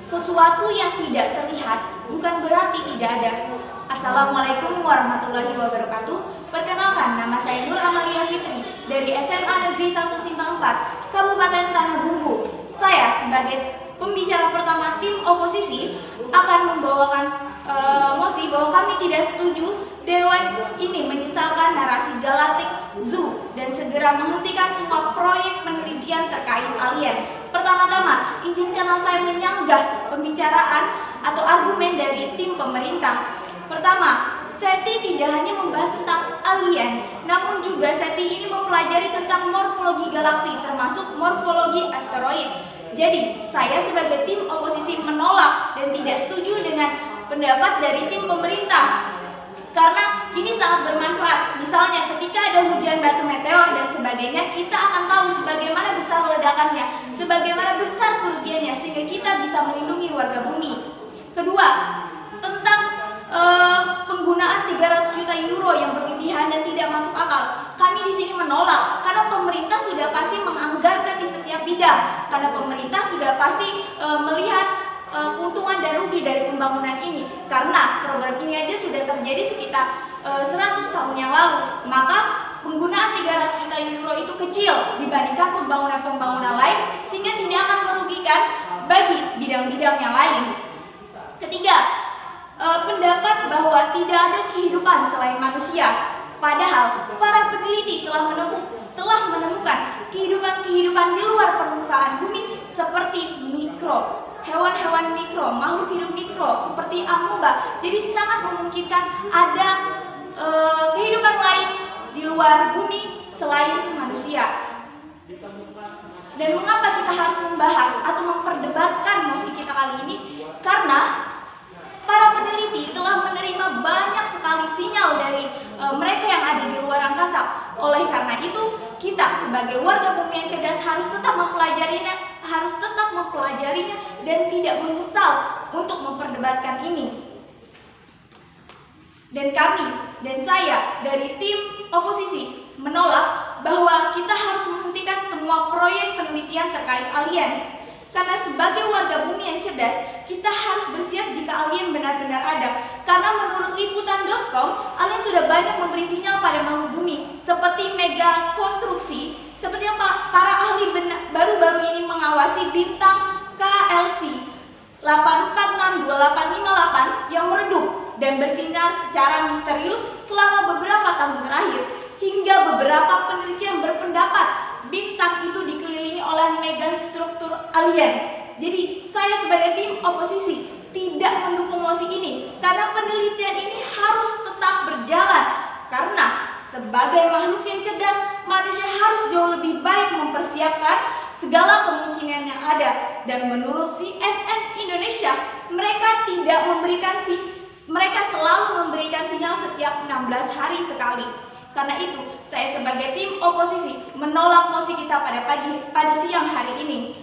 Sesuatu yang tidak terlihat bukan berarti tidak ada. Assalamualaikum warahmatullahi wabarakatuh. Perkenalkan, nama saya Nur Amalia Fitri dari SMA Negeri 1 Simpang 4, Kabupaten Tanah Bumbu. Saya sebagai pembicara pertama tim oposisi akan membawakan mosi bahwa kami tidak setuju Dewan ini menyesalkan narasi Galactic Zoo dan segera menghentikan semua proyek penelitian terkait alien. Pertama-tama, izinkanlah saya menyanggah pembicaraan atau argumen dari tim pemerintah. Pertama, SETI tidak hanya membahas tentang alien, namun juga SETI ini mempelajari tentang morfologi galaksi, termasuk morfologi asteroid. Jadi, saya sebagai tim oposisi menolak dan tidak setuju dengan pendapat dari tim pemerintah. Karena ini sangat bermanfaat. Misalnya ketika ada hujan batu meteor dan sebagainya, kita akan tahu sebagaimana besar ledakannya, sebagaimana besar kerugiannya, sehingga kita bisa melindungi warga bumi. Kedua, tentang penggunaan 300 juta euro yang berlebihan dan tidak masuk akal. Kami di sini menolak karena pemerintah sudah pasti menganggarkan di setiap bidang. Karena pemerintah sudah pasti melihat keuntungan dan rugi dari pembangunan ini. Karena program ini aja sudah terjadi sekitar 100 tahun yang lalu. Maka penggunaan 300 juta euro itu kecil dibandingkan pembangunan-pembangunan lain, sehingga tidak akan merugikan bagi bidang-bidang yang lain. Ketiga, pendapat bahwa tidak ada kehidupan selain manusia. Padahal para peneliti telah menemukan kehidupan-kehidupan di luar permukaan bumi seperti hewan-hewan mikro, makhluk hidup mikro seperti amoeba. Jadi sangat memungkinkan ada kehidupan lain di luar bumi selain manusia. Dan mengapa kita harus membahas atau memperdebatkan mosi kita kali ini? Karena para peneliti telah menerima banyak sekali sinyal dari mereka yang ada di luar angkasa. Oleh karena itu, kita sebagai warga bumi yang cerdas harus tetap mempelajarinya dan tidak menyesal untuk memperdebatkan ini. Dan kami dan saya dari tim oposisi menolak bahwa kita harus menghentikan semua proyek penelitian terkait alien. Karena sebagai warga bumi yang cerdas, kita harus bersiap jika alien benar-benar ada. Karena menurut liputan.com, alien sudah banyak memberi sinyal pada makhluk bumi, seperti mega konstruksi, seperti yang para ahli baru-baru ini mengawasi bintang KLC 84625858 yang meredup dan bersinar secara misterius selama beberapa tahun terakhir. Hingga beberapa penelitian berpendapat bintang itu dikelilingi oleh megastruktur alien. Jadi saya sebagai tim oposisi tidak mendukung mosi ini karena penelitian ini harus tetap berjalan. Karena sebagai makhluk yang cerdas, manusia harus jauh lebih baik mempersiapkan segala kemungkinan yang ada. Dan menurut CNN Indonesia, mereka selalu memberikan sinyal setiap 16 hari sekali. Karena itu, saya sebagai tim oposisi menolak mosi kita pada siang hari ini.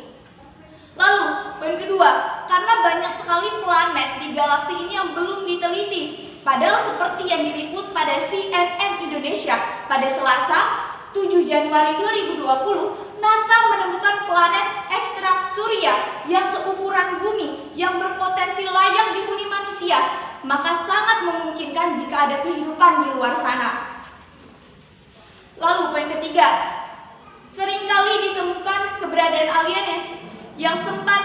Lalu, poin kedua, karena banyak sekali planet di galaksi ini yang belum diteliti. Padahal seperti yang diliput pada CNN Indonesia pada Selasa, 7 Januari 2020, NASA menemukan planet ekstrak surya yang seukuran bumi yang berpotensi layak dihuni manusia. Maka sangat memungkinkan jika ada kehidupan di luar sana. Lalu poin ketiga, seringkali ditemukan keberadaan alien yang sempat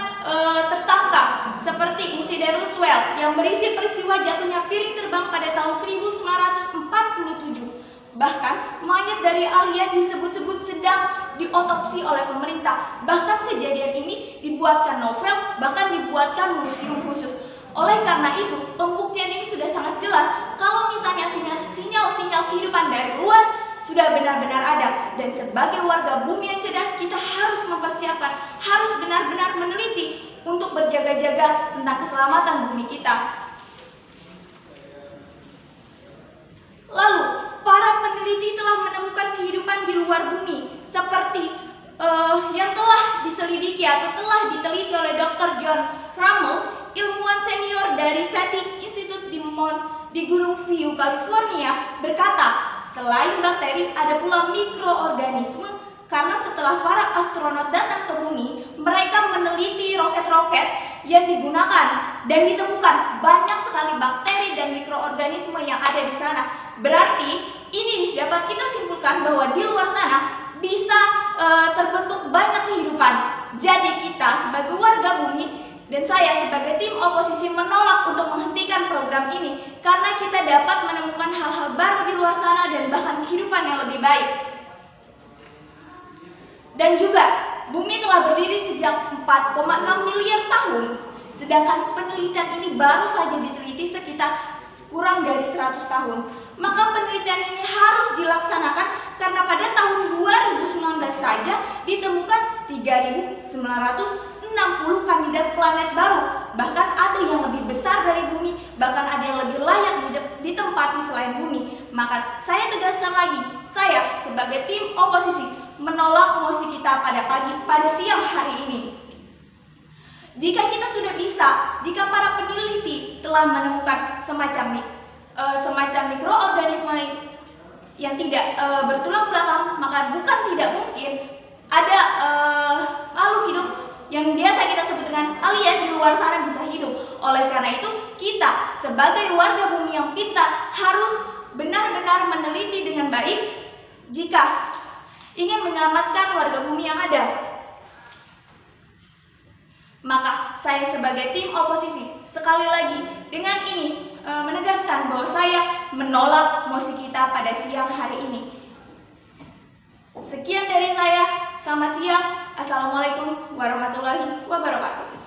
tertangkap seperti insiden Roswell yang berisi peristiwa jatuhnya piring terbang pada tahun 1947. Bahkan mayat dari alien disebut-sebut sedang diotopsi oleh pemerintah. Bahkan kejadian ini dibuatkan novel, bahkan dibuatkan museum khusus. Oleh karena itu, pembuktian ini sudah sangat jelas kalau misalnya sinyal-sinyal kehidupan dari luar sudah benar-benar ada. Dan sebagai warga bumi yang cerdas, kita harus mempersiapkan, harus benar-benar meneliti untuk berjaga-jaga tentang keselamatan bumi kita. Lalu, para peneliti telah menemukan kehidupan di luar bumi seperti yang telah diselidiki atau telah diteliti oleh Dr. John Rummel, ilmuwan senior dari SETI Institute di Gunung View, California, berkata, selain bakteri, ada pula mikroorganisme karena setelah para astronot datang ke bumi, mereka meneliti roket roket yang digunakan dan ditemukan banyak sekali bakteri dan mikroorganisme yang ada di sana. Berarti ini dapat kita simpulkan bahwa di luar sana bisa terbentuk banyak kehidupan. Jadi kita sebagai warga bumi dan saya sebagai tim oposisi menolak untuk menghentikan program ini karena kita dapat menemukan hal-hal baru di luar sana dan bahkan kehidupan yang lebih baik. Dan juga bumi telah berdiri sejak 4,6 miliar tahun, sedangkan penelitian ini baru saja diteliti sekitar kurang dari 100 tahun. Maka penelitian ini harus dilaksanakan karena pada tahun 2019 saja ditemukan 3.960 kandidat planet baru. Bahkan ada yang lebih besar dari bumi, bahkan ada yang lebih layak ditempati selain bumi. Maka saya tegaskan lagi, saya sebagai tim oposisi menolak mosi kita pada siang hari ini. Jika kita sudah bisa, jika para peneliti telah menemukan semacam mikroorganisme yang tidak bertulang belakang, maka bukan tidak mungkin ada makhluk hidup yang biasa kita sebut dengan alien di luar sana bisa hidup. Oleh karena itu, kita sebagai warga bumi yang pintar harus benar-benar meneliti dengan baik jika ingin menyelamatkan warga bumi yang ada. Maka saya sebagai tim oposisi sekali lagi dengan ini menegaskan bahwa saya menolak mosi kita pada siang hari ini. Sekian dari saya, selamat siang. Assalamualaikum warahmatullahi wabarakatuh.